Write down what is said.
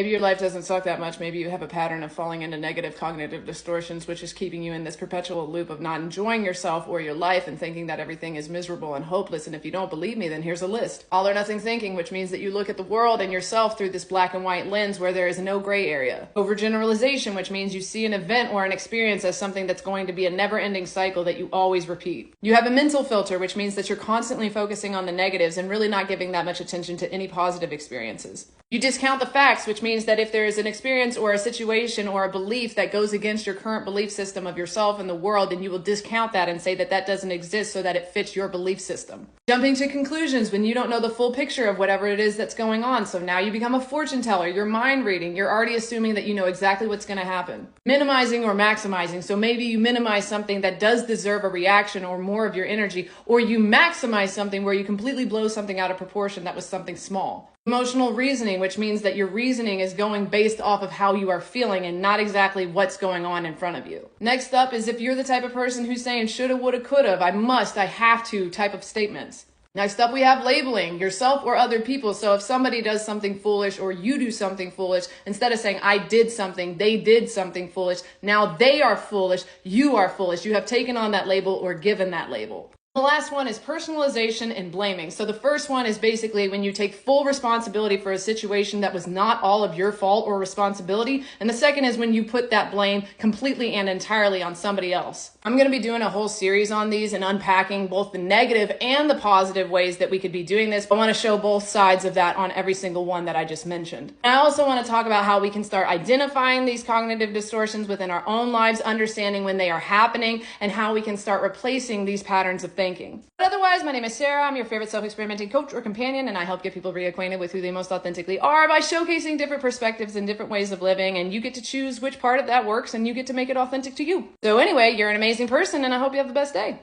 Maybe your life doesn't suck that much. Maybe you have a pattern of falling into negative cognitive distortions, which is keeping you in this perpetual loop of not enjoying yourself or your life and thinking that everything is miserable and hopeless. And if you don't believe me, then here's a list. All or nothing thinking, which means that you look at the world and yourself through this black and white lens where there is no gray area. Overgeneralization, which means you see an event or an experience as something that's going to be a never-ending cycle that you always repeat. You have a mental filter, which means that you're constantly focusing on the negatives and really not giving that much attention to any positive experiences. You discount the facts, which means that if there is an experience or a situation or a belief that goes against your current belief system of yourself and the world, then you will discount that and say that that doesn't exist so that it fits your belief system. Jumping to conclusions when you don't know the full picture of whatever it is that's going on. So now you become a fortune teller, you're mind reading, you're already assuming that you know exactly what's going to happen. Minimizing or maximizing. So maybe you minimize something that does deserve a reaction or more of your energy, or you maximize something where you completely blow something out of proportion that was something small. Emotional reasoning, which means that your reasoning is going based off of how you are feeling and not exactly what's going on in front of you. Next up is if you're the type of person who's saying shoulda, woulda, coulda, I must, I have to type of statements. Next up, we have labeling yourself or other people. So if somebody does something foolish or you do something foolish, instead of saying I did something, they did something foolish, now they are foolish, you are foolish. You have taken on that label or given that label. The last one is personalization and blaming. So the first one is basically when you take full responsibility for a situation that was not all of your fault or responsibility. And the second is when you put that blame completely and entirely on somebody else. I'm going to be doing a whole series on these and unpacking both the negative and the positive ways that we could be doing this. I want to show both sides of that on every single one that I just mentioned. And I also want to talk about how we can start identifying these cognitive distortions within our own lives, understanding when they are happening, and how we can start replacing these patterns of thinking. But otherwise, my name is Sarah. I'm your favorite self-experimenting coach or companion, and I help get people reacquainted with who they most authentically are by showcasing different perspectives and different ways of living, and you get to choose which part of that works, and you get to make it authentic to you. So anyway, you're an amazing person, and I hope you have the best day.